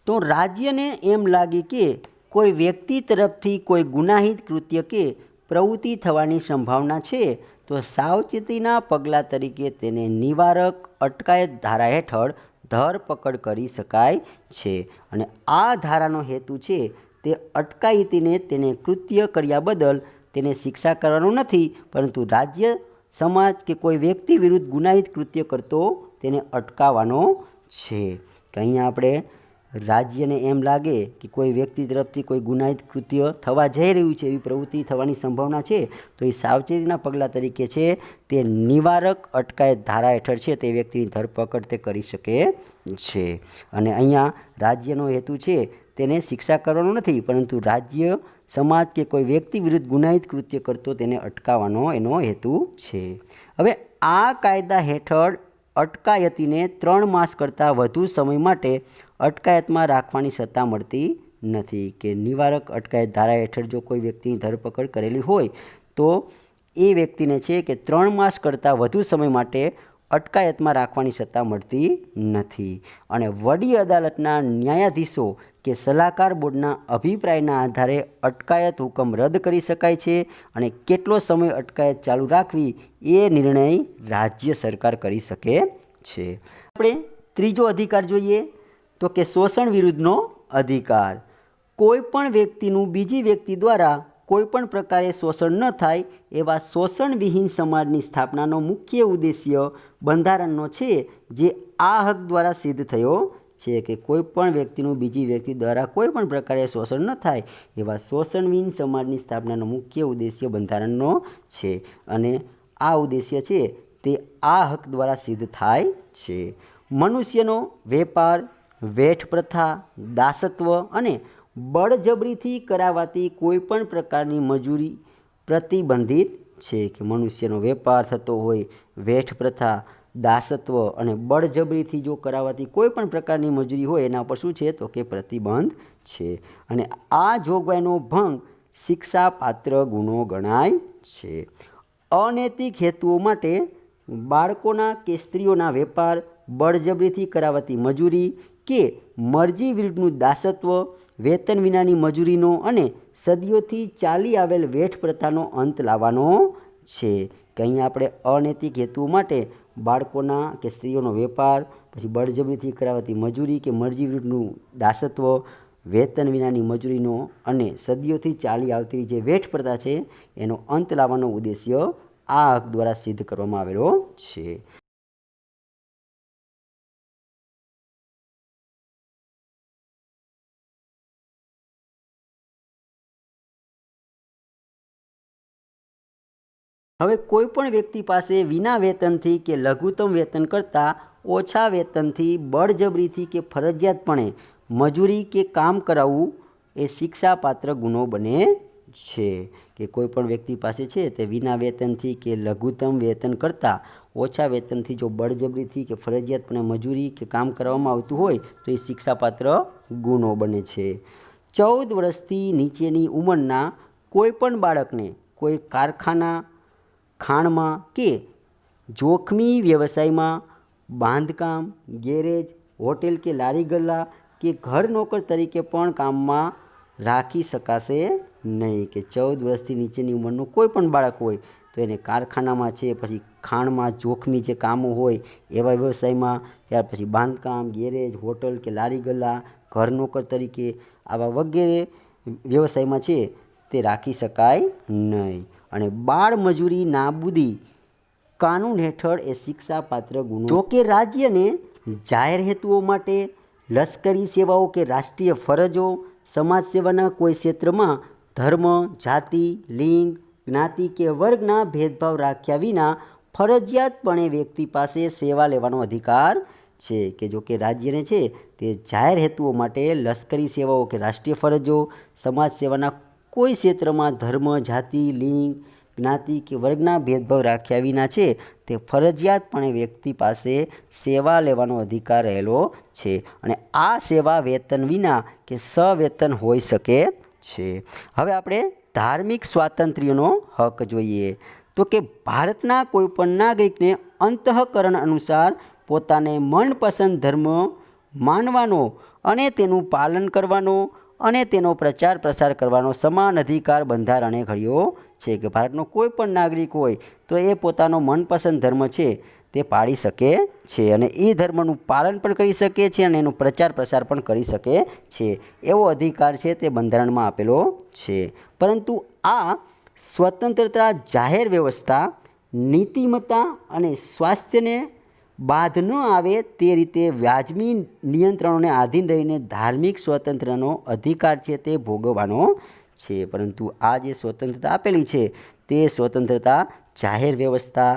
તો રાજ્યને એમ લાગે કે કોઈ વ્યક્તિ તરફથી કોઈ ગુનાહિત કૃત્ય કે પ્રવૃત્તિ થવાની સંભાવના છે તો સાવચેતીના પગલાં તરીકે તેને નિવારક અટકાયત ધારા હેઠળ ધરપકડ કરી શકાય છે અને આ ધારાનો હેતુ છે તે અટકાયતીને તેને કૃત્ય કર્યા બદલ તેને શિક્ષા કરવાનો નથી પરંતુ રાજ્ય સમાજ કે કોઈ વ્યક્તિ વિરુદ્ધ ગુનાહિત કૃત્ય કરતો તેને અટકાવવાનો છે કે અહીંયા આપણે રાજ્યને એમ લાગે કે કોઈ વ્યક્તિ તરફથી કોઈ ગુનાહિત કૃત્ય થવા જઈ રહ્યું છે એવી પ્રવૃત્તિ થવાની સંભાવના છે તો એ સાવચેતીના પગલાં તરીકે છે તે નિવારક અટકાયત ધારા હેઠળ છે તે વ્યક્તિની ધરપકડ તે કરી શકે છે અને અહીંયા રાજ્યનો હેતુ છે તેને શિક્ષા કરવાનો નથી પરંતુ રાજ્ય સમાજ કે કોઈ વ્યક્તિ વિરુદ્ધ ગુનાહિત કૃત્ય કરતો તેને અટકાવવાનો એનો હેતુ છે। હવે આ કાયદા હેઠળ અટકાયતીને 3 માસ કરતાં વધુ સમય માટે અટકાયતમાં રાખવાની સત્તા મળતી નથી કે નિવારક અટકાયત ધારા હેઠળ જો કોઈ વ્યક્તિની ધરપકડ કરેલી હોય તો એ વ્યક્તિને છે કે 3 માસ કરતાં વધુ સમય માટે અટકાયતમાં રાખવાની સત્તા મળતી નથી અને વડી અદાલતના ન્યાયાધીશો કે સલાહકાર બોર્ડના અભિપ્રાયના આધારે અટકાયત હુકમ રદ કરી શકાય છે અને કેટલો સમય અટકાયત ચાલુ રાખવી એ નિર્ણય રાજ્ય સરકાર કરી શકે છે। આપણે ત્રીજો અધિકાર જોઈએ તો કે શોષણ વિરુદ્ધનો અધિકાર। કોઈ પણ વ્યક્તિનું બીજી વ્યક્તિ દ્વારા કોઈપણ પ્રકારે શોષણ ન થાય એવા શોષણવિહીન સમાજની સ્થાપનાનો મુખ્ય ઉદ્દેશ્ય બંધારણનો છે જે આ હક દ્વારા સિદ્ધ થયો છે કે કોઈપણ વ્યક્તિનું બીજી વ્યક્તિ દ્વારા કોઈપણ પ્રકારે શોષણ ન થાય એવા શોષણવિહીન સમાજની સ્થાપનાનો મુખ્ય ઉદ્દેશ્ય બંધારણનો છે અને આ ઉદ્દેશ્ય છે તે આ હક દ્વારા સિદ્ધ થાય છે। મનુષ્યનો વેપાર, વેઠ પ્રથા, દાસત્વ અને બળજબરીથી કરાવાતી કોઈપણ પ્રકારની મજૂરી પ્રતિબંધિત છે, કે મનુષ્યનો વેપાર થતો હોય, વેઠ પ્રથા, દાસત્વ અને બળજબરીથી જો કરાવાતી કોઈ પણ પ્રકારની મજૂરી હોય એના પર શું છે તો કે પ્રતિબંધ છે. અને આ જોગવાઈનો ભંગ શિક્ષાપાત્ર ગુનો ગણાય છે. અનૈતિક હેતુઓ માટે બાળકોના કે સ્ત્રીઓના વેપાર, બળજબરીથી કરાવાતી મજૂરી કે મરજી વિરુદ્ધનું દાસત્વ, વેતન વિનાની મજૂરીનો અને સદીઓથી ચાલી આવેલ વેઠ પ્રથાનો અંત લાવવાનો છે. કે અહીંયા આપણે અનૈતિક હેતુઓ માટે બાળકોના કે સ્ત્રીઓનો વેપાર, પછી બળજબરીથી કરાવાતી મજૂરી કે મરજી વિરુદ્ધનું દાસત્વ, વેતન વિનાની મજૂરીનો અને સદીઓથી ચાલી આવતી જે વેઠ પ્રથા છે એનો અંત લાવવાનો ઉદ્દેશ્ય આ હક દ્વારા સિદ્ધ કરવામાં આવેલો છે. હવે કોઈપણ વ્યક્તિ પાસે વિના વેતનથી કે લઘુત્તમ વેતન કરતાં ઓછા વેતનથી બળજબરીથી કે ફરજિયાતપણે મજૂરી કે કામ કરાવવું એ શિક્ષાપાત્ર ગુનો બને છે. કે કોઈપણ વ્યક્તિ પાસે છે તે વિના વેતનથી કે લઘુત્તમ વેતન કરતાં ઓછા વેતનથી જો બળજબરીથી કે ફરજિયાતપણે મજૂરી કે કામ કરવામાં આવતું હોય તો એ શિક્ષાપાત્ર ગુનો બને છે. 14 વર્ષથી નીચેની ઉંમરના કોઈપણ બાળકને કોઈ કારખાના, ખાણમાં કે જોખમી વ્યવસાયમાં, બાંધકામ, ગેરેજ, હોટેલ કે લારી ગલ્લા કે ઘર નોકર તરીકે પણ કામમાં રાખી શકાશે નહીં. કે 14 વર્ષથી નીચેની ઉંમરનું કોઈ પણ બાળક હોય તો એને કારખાનામાં છે, પછી ખાણમાં જોખમી જે કામો હોય એવા વ્યવસાયમાં, ત્યાર પછી બાંધકામ, ગેરેજ, હોટલ કે લારી ગલ્લા, ઘર નોકર તરીકે આવા વગેરે વ્યવસાયમાં છે તે રાખી શકાય નહીં. અને બાળ મજૂરી નાબૂદી કાનૂન હેઠળ એ શિક્ષાપાત્ર ગુનો. જોકે રાજ્યને જાહેર હેતુઓ માટે લશ્કરી સેવાઓ કે રાષ્ટ્રીય ફરજો, સમાજ સેવાના કોઈ ક્ષેત્રમાં ધર્મ, જાતિ, લિંગ, જ્ઞાતિ કે વર્ગના ભેદભાવ રાખ્યા વિના ફરજિયાતપણે વ્યક્તિ પાસે સેવા લેવાનો અધિકાર છે. કે જો કે રાજ્યને છે તે જાહેર હેતુઓ માટે લશ્કરી સેવાઓ કે રાષ્ટ્રીય ફરજો, સમાજ સેવાના કોઈ ક્ષેત્રમાં ધર્મ, જાતિ, લિંગ, જ્ઞાતિ કે વર્ગના ભેદભાવ રાખ્યા વિના છે તે ફરજિયાતપણે વ્યક્તિ પાસે સેવા લેવાનો અધિકાર રહેલો છે. અને આ સેવા વેતન વિના કે સવેતન હોઈ શકે છે. હવે આપણે ધાર્મિક સ્વાતંત્ર્યનો હક જોઈએ તો કે ભારતના કોઈપણ નાગરિકને અંતઃકરણ અનુસાર પોતાને મનપસંદ ધર્મ માનવાનો અને તેનું પાલન કરવાનો અને તેનો પ્રચાર પ્રસાર કરવાનો સમાન અધિકાર બંધારણે ઘડ્યો છે. કે ભારતનો કોઈ પણ નાગરિક હોય તો એ પોતાનો મનપસંદ ધર્મ છે તે પાળી શકે છે અને એ ધર્મનું પાલન પણ કરી શકે છે અને એનો પ્રચાર પ્રસાર પણ કરી શકે છે. એવો અધિકાર છે તે બંધારણમાં આપેલો છે. પરંતુ આ સ્વતંત્રતા જાહેર વ્યવસ્થા, નીતિમત્તા અને સ્વાસ્થ્યને બાધ ન આવે તે રીતે વ્યાજબી નિયંત્રણોને આધીન રહીને ધાર્મિક સ્વતંત્રનો અધિકાર છે તે ભોગવવાનો છે. પરંતુ આ જે સ્વતંત્રતા આપેલી છે તે સ્વતંત્રતા જાહેર વ્યવસ્થા,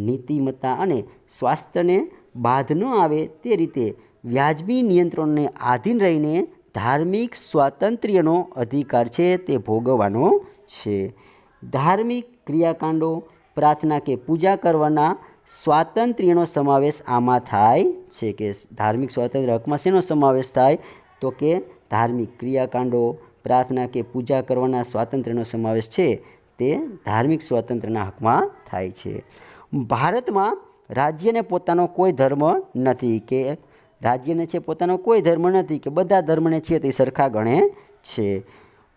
નીતિમત્તા અને સ્વાસ્થ્યને બાધ ન આવે તે રીતે વ્યાજબી નિયંત્રણોને આધીન રહીને ધાર્મિક સ્વાતંત્ર્યનો અધિકાર છે તે ભોગવવાનો છે. ધાર્મિક ક્રિયાકાંડો, પ્રાર્થના કે પૂજા કરવાના સ્વાતંત્ર્યનો સમાવેશ આમાં થાય છે. કે ધાર્મિક સ્વાતંત્ર્ય હકમાં શેનો સમાવેશ થાય તો કે ધાર્મિક ક્રિયાકાંડો, પ્રાર્થના કે પૂજા કરવાના સ્વાતંત્ર્યનો સમાવેશ છે તે ધાર્મિક સ્વાતંત્ર્યના હકમાં થાય છે. ભારતમાં રાજ્યને પોતાનો કોઈ ધર્મ નથી. કે રાજ્યને છે પોતાનો કોઈ ધર્મ નથી કે બધા ધર્મને છે તે સરખા ગણે છે.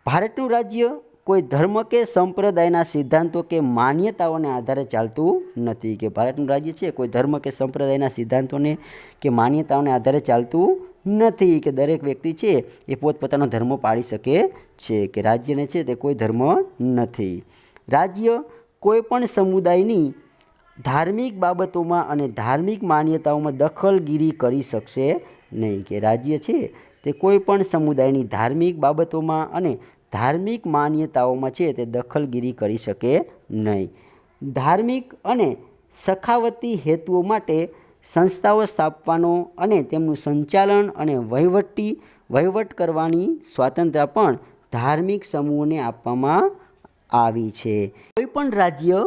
ભારતનું રાજ્ય કોઈ ધર્મ કે સંપ્રદાયના સિદ્ધાંતો કે માન્યતાઓને આધારે ચાલતું નથી. કે ભારતનું રાજ્ય છે કોઈ ધર્મ કે સંપ્રદાયના સિદ્ધાંતોને કે માન્યતાઓને આધારે ચાલતું નથી. કે દરેક વ્યક્તિ છે એ પોતપોતાનો ધર્મ પાળી શકે છે. કે રાજ્યને છે તે કોઈ ધર્મ નથી. રાજ્ય કોઈ પણ સમુદાયની ધાર્મિક બાબતોમાં અને ધાર્મિક માન્યતાઓમાં દખલગીરી કરી શકશે નહીં. કે રાજ્ય છે તે કોઈ પણ સમુદાયની ધાર્મિક બાબતોમાં અને ધાર્મિક માન્યતાઓમાં છે તે દખલગીરી કરી શકે નહીં. ધાર્મિક અને સખાવતી હેતુઓ માટે સંસ્થાઓ સ્થાપવાનો અને તેમનું સંચાલન અને વહીવટી વહીવટ કરવાની સ્વાતંત્રતા પણ ધાર્મિક સમૂહોને આપવામાં આવી છે. કોઈપણ રાજ્ય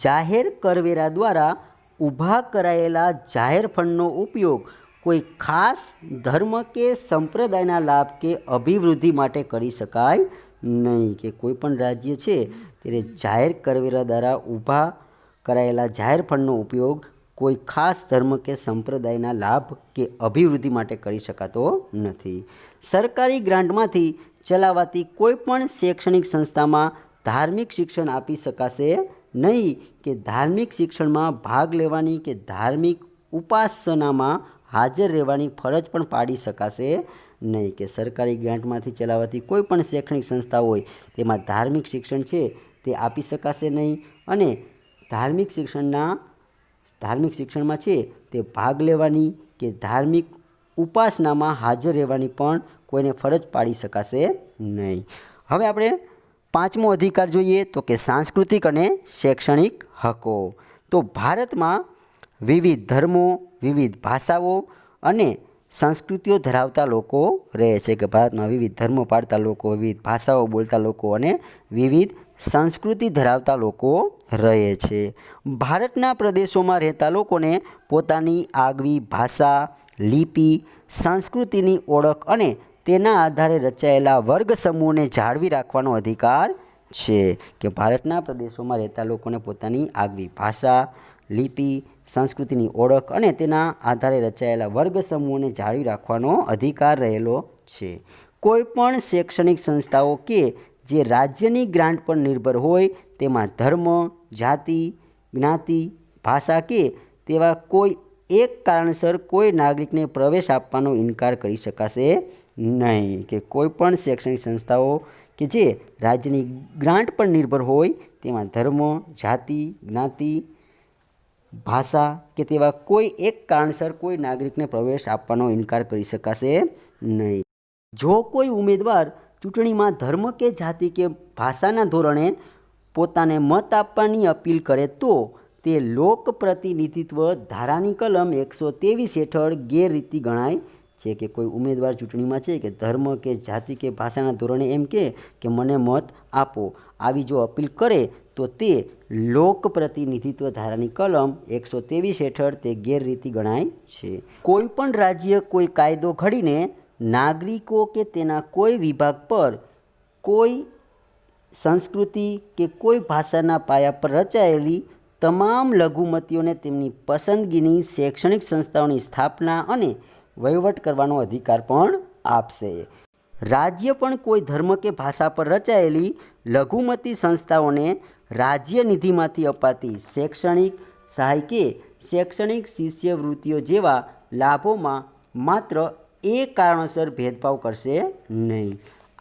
જાહેર કરવેરા દ્વારા ઊભા કરાયેલા જાહેર ફંડનો ઉપયોગ કોઈ ખાસ ધર્મ કે સંપ્રદાયના લાભ કે અભિવૃદ્ધિ માટે કરી શકાય નહીં. કે કોઈપણ રાજ્ય છે ત્યારે જાહેર કરવેરા દ્વારા ઊભા કરાયેલા જાહેર ફંડનો ઉપયોગ કોઈ ખાસ ધર્મ કે સંપ્રદાયના લાભ કે અભિવૃદ્ધિ માટે કરી શકાતો નથી. સરકારી ગ્રાન્ટમાંથી ચલાવાતી કોઈપણ શૈક્ષણિક સંસ્થામાં ધાર્મિક શિક્ષણ આપી શકાશે નહીં. કે ધાર્મિક શિક્ષણમાં ભાગ લેવાની કે ધાર્મિક ઉપાસનામાં હાજર રહેવાની ફરજ પણ પાડી શકાશે નહીં. કે સરકારી ગ્રાન્ટમાંથી ચલાવાતી કોઈ પણ શૈક્ષણિક સંસ્થા હોય તેમાં ધાર્મિક શિક્ષણ છે તે આપી શકાશે નહીં. અને ધાર્મિક શિક્ષણમાં છે તે ભાગ લેવાની કે ધાર્મિક ઉપાસનામાં હાજર રહેવાની પણ કોઈને ફરજ પાડી શકાશે નહીં. હવે આપણે પાંચમો અધિકાર જોઈએ તો કે સાંસ્કૃતિક અને શૈક્ષણિક હકો. તો ભારતમાં વિવિધ ધર્મો, વિવિધ ભાષાઓ અને સંસ્કૃતિઓ ધરાવતા લોકો રહે છે. કે ભારતમાં વિવિધ ધર્મો પાળતા લોકો, વિવિધ ભાષાઓ બોલતા લોકો અને વિવિધ સંસ્કૃતિ ધરાવતા લોકો રહે છે. ભારતના પ્રદેશોમાં રહેતા લોકોને પોતાની આગવી ભાષા, લિપિ, સંસ્કૃતિની ઓળખ અને તેના આધારે રચાયેલા વર્ગ સમૂહને જાળવી રાખવાનો અધિકાર છે. કે ભારતના પ્રદેશોમાં રહેતા લોકોને પોતાની આગવી ભાષા, લિપિ, સંસ્કૃતિની ઓળખ અને તેના આધારે રચાયેલા વર્ગ સમૂહોને જાળવી રાખવાનો અધિકાર રહેલો છે. કોઈપણ શૈક્ષણિક સંસ્થાઓ કે જે રાજ્યની ગ્રાન્ટ પર નિર્ભર હોય તેમાં ધર્મ, જાતિ, જ્ઞાતિ, ભાષા કે તેવા કોઈ એક કારણસર કોઈ નાગરિકને પ્રવેશ આપવાનો ઇનકાર કરી શકાશે નહીં. કે કોઈપણ શૈક્ષણિક સંસ્થાઓ કે જે રાજ્યની ગ્રાન્ટ પર નિર્ભર હોય તેમાં ધર્મ, જાતિ, જ્ઞાતિ, ભાષા કે તેવા કોઈ એક કારણસર કોઈ નાગરિકને પ્રવેશ આપવાનો ઇનકાર કરી શકાશે નહીં. જો કોઈ ઉમેદવાર ચૂંટણીમાં ધર્મ કે જાતિ કે ભાષાના ધોરણે પોતાને મત આપવાની અપીલ કરે તો તે લોકપ્રતિનિધિત્વ ધારાની કલમ 123 હેઠળ ગેરરીતિ ગણાય છે. કે કોઈ ઉમેદવાર ચૂંટણીમાં છે કે ધર્મ કે જાતિ કે ભાષાના ધોરણે એમ કે મને મત આપો આવી જો અપીલ કરે તો તે લોકપ્રતિનિધિત્વ ધારાની કલમ 123 હેઠળ તે ગેરરીતિ ગણાય છે. કોઈ પણ રાજ્ય કોઈ કાયદો ઘડીને નાગરિકો કે તેના કોઈ વિભાગ પર કોઈ સંસ્કૃતિ કે કોઈ ભાષાના પાયા પર રચાયેલી તમામ લઘુમતીઓને તેમની પસંદગીની શૈક્ષણિક સંસ્થાઓની સ્થાપના અને વહીવટ કરવાનો અધિકાર પણ આપશે. રાજ્ય પણ કોઈ ધર્મ કે ભાષા પર રચાયેલી લઘુમતી સંસ્થાઓને રાજ્ય નિધિમાંથી અપાતી શૈક્ષણિક સહાય કે શૈક્ષણિક શિષ્યવૃત્તિઓ જેવા લાભોમાં માત્ર એ કારણોસર ભેદભાવ કરશે નહીં.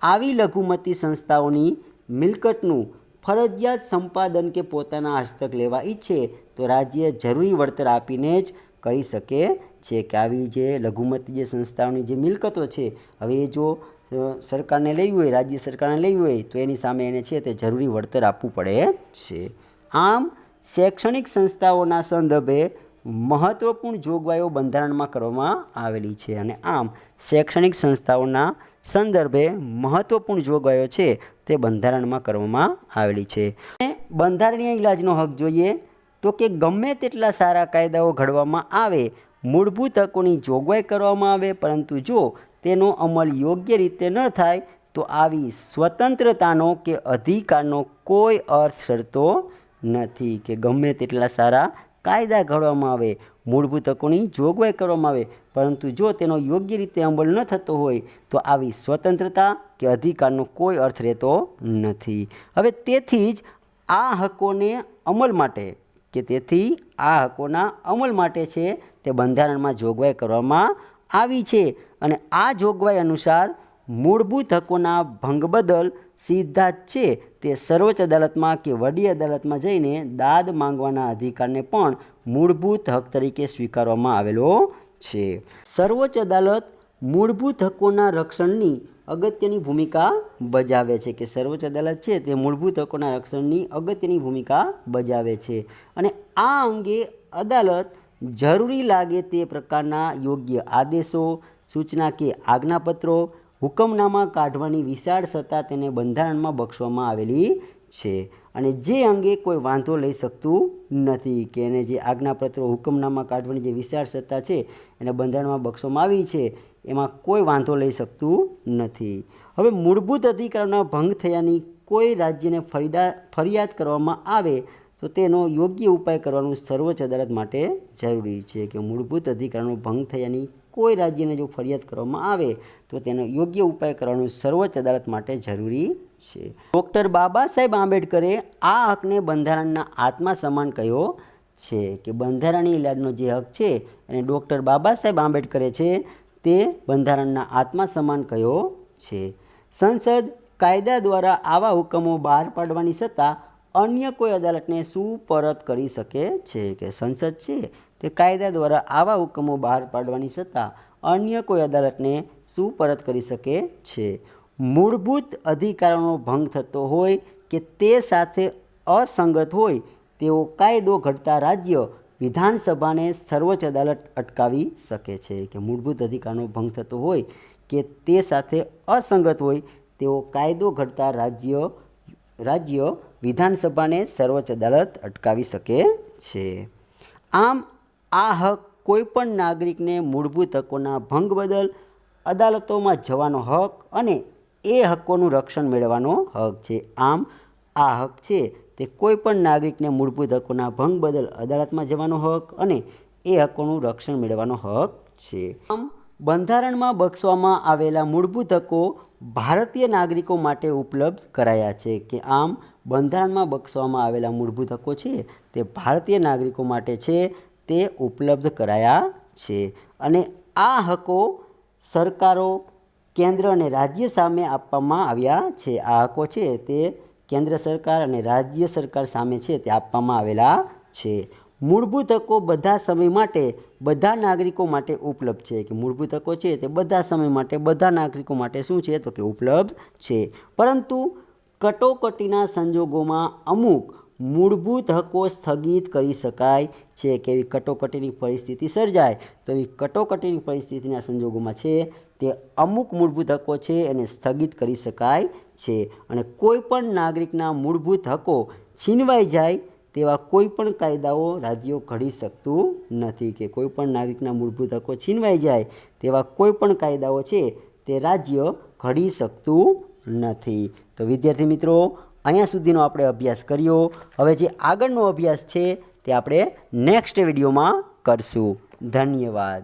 આવી લઘુમતી સંસ્થાઓની મિલકતનું ફરજિયાત સંપાદન કે પોતાના હસ્તક લેવા ઈચ્છે તો રાજ્ય જરૂરી વળતર આપીને જ કરી શકે છે. કે આવી જે લઘુમતી જે સંસ્થાઓની જે મિલકતો છે હવે એ જો સરકારને લેવી હોય, રાજ્ય સરકારને લેવી હોય તો એની સામે એને છે તે જરૂરી વળતર આપવું પડે છે. આમ શૈક્ષણિક સંસ્થાઓના સંદર્ભે મહત્ત્વપૂર્ણ જોગવાઈઓ બંધારણમાં કરવામાં આવેલી છે. અને આમ શૈક્ષણિક સંસ્થાઓના સંદર્ભે મહત્ત્વપૂર્ણ જોગવાઈઓ છે તે બંધારણમાં કરવામાં આવેલી છે. બંધારણીય ઇલાજનો હક જોઈએ તો કે ગમે તેટલા સારા કાયદાઓ ઘડવામાં આવે, મૂળભૂત હકોની જોગવાઈ કરવામાં આવે, પરંતુ જો તેનો અમલ યોગ્ય રીતે ન થાય તો આવી સ્વતંત્રતાનો કે અધિકારનો કોઈ અર્થ સરતો નથી. કે ગમે તેટલા સારા કાયદા ઘડવામાં આવે, મૂળભૂત હકોની જોગવાઈ કરવામાં આવે, પરંતુ જો તેનો યોગ્ય રીતે અમલ ન થતો હોય તો આવી સ્વતંત્રતા કે અધિકારનો કોઈ અર્થ રહેતો નથી. હવે તેથી જ આ હકોને અમલ માટે આ હકોના અમલ માટે છે તે બંધારણમાં જોગવાઈ કરવામાં આવી છે. અને આ જોગવાઈ અનુસાર મૂળભૂત હકોના ભંગ બદલ સીધા જ છે તે સર્વોચ્ચ અદાલતમાં કે વડી અદાલતમાં જઈને દાદ માંગવાના અધિકારને પણ મૂળભૂત હક તરીકે સ્વીકારવામાં આવેલો છે. સર્વોચ્ચ અદાલત મૂળભૂત હકોના રક્ષણની અગત્યની ભૂમિકા બજાવે છે. કે સર્વોચ્ચ અદાલત છે તે મૂળભૂત હકોના રક્ષણની અગત્યની ભૂમિકા બજાવે છે. અને આ અંગે અદાલત જરૂરી લાગે તે પ્રકારના યોગ્ય આદેશો, સૂચના કે આજ્ઞાપત્રો હુકમનામા કાઢવાની વિશાળ સત્તા તેને બંધારણમાં બક્ષવામાં આવેલી છે અને જે અંગે કોઈ વાંધો લઈ શકતું નથી કે એને જે આજ્ઞાપત્રો હુકમનામા કાઢવાની જે વિશાળ સત્તા છે એને બંધારણમાં બક્ષવામાં આવી છે એમાં કોઈ વાંધો લઈ શકતું નથી. હવે મૂળભૂત અધિકારોના ભંગ થયાની કોઈ રાજ્યને ફરિયાદ કરવામાં આવે તો તેનો યોગ્ય ઉપાય કરવાનું સર્વોચ્ચ અદાલત માટે જરૂરી છે કે મૂળભૂત અધિકારનો ભંગ થયાની કોઈ રાજ્યને જો ફરિયાદ કરવામાં આવે તો તેનો યોગ્ય ઉપાય કરવાનું સર્વોચ્ચ અદાલત માટે જરૂરી છે. ડૉક્ટર બાબા સાહેબ આંબેડકરે આ હકને બંધારણના આત્મા સમાન કહ્યો છે કે બંધારણીય ઇલાજનો જે હક છે અને ડૉક્ટર બાબા સાહેબ આંબેડકરે છે તે બંધારણના આત્મા સમાન કહ્યો છે. સંસદ કાયદા દ્વારા આવા હુકમો બહાર પાડવાની સત્તા અન્ય કોઈ અદાલતને સુપરત કરી શકે છે કે સંસદ છે તે કાયદા દ્વારા આવા હુકમો બહાર પાડવાની સત્તા અન્ય કોઈ અદાલતને સુપરત કરી શકે છે. મૂળભૂત અધિકારોનો ભંગ થતો હોય કે તે સાથે અસંગત હોય તેવો કાયદો ઘડતા રાજ્ય વિધાનસભાને સર્વોચ્ચ અદાલત અટકાવી શકે છે કે મૂળભૂત અધિકારનો ભંગ થતો હોય કે તે સાથે અસંગત હોય તેવો કાયદો ઘડતા રાજ્ય વિધાનસભાને સર્વોચ્ચ અદાલત અટકાવી શકે છે. આમ આ હક કોઈપણ નાગરિકને મૂળભૂત હકોના ભંગ બદલ અદાલતોમાં જવાનો હક અને એ હકોનું રક્ષણ મેળવવાનો હક છે. આમ આ હક છે તે કોઈપણ નાગરિકને મૂળભૂત હકોના ભંગ બદલ અદાલતમાં જવાનો હક અને એ હકોનું રક્ષણ મેળવવાનો હક છે. આમ બંધારણમાં બક્ષવામાં આવેલા મૂળભૂત હકો ભારતીય નાગરિકો માટે ઉપલબ્ધ કરાયા છે કે આમ બંધારણમાં બક્ષવામાં આવેલા મૂળભૂત હકો છે તે ભારતીય નાગરિકો માટે છે તે ઉપલબ્ધ કરાયા છે અને આ હકો સરકારો કેન્દ્ર અને રાજ્ય સામે આપવામાં આવ્યા છે. આ હકો છે તે કેન્દ્ર સરકાર અને રાજ્ય સરકાર સામે છે તે આપવામાં આવેલા છે. મૂળભૂત હકો બધા સમય માટે બધા નાગરિકો માટે ઉપલબ્ધ છે કે મૂળભૂત હકો છે તે બધા સમય માટે બધા નાગરિકો માટે શું છે તો કે ઉપલબ્ધ છે. પરંતુ કટોકટીના સંજોગોમાં અમુક મૂળભૂત હકો સ્થગિત કરી શકાય છે કે એવી કટોકટીની પરિસ્થિતિ સર્જાય તો એવી કટોકટીની પરિસ્થિતિના સંજોગોમાં છે તે અમુક મૂળભૂત હકો છે એને સ્થગિત કરી શકાય છે અને કોઈ પણ નાગરિકના મૂળભૂત હકો છીનવાઈ જાય તેવા કોઈ પણ કાયદાઓ રાજ્યો ઘડી શકતું નથી કે કોઈ પણ નાગરિકના મૂળભૂત હકો છીનવાઈ જાય તેવા કોઈ પણ કાયદાઓ છે તે રાજ્ય ઘડી શકતું નથી. તો વિદ્યાર્થી મિત્રો અહીંયા સુધીનો આપણે અભ્યાસ કર્યો. હવે જે આગળનો અભ્યાસ છે તે આપણે નેક્સ્ટ વિડીયોમાં કરશું. ધન્યવાદ.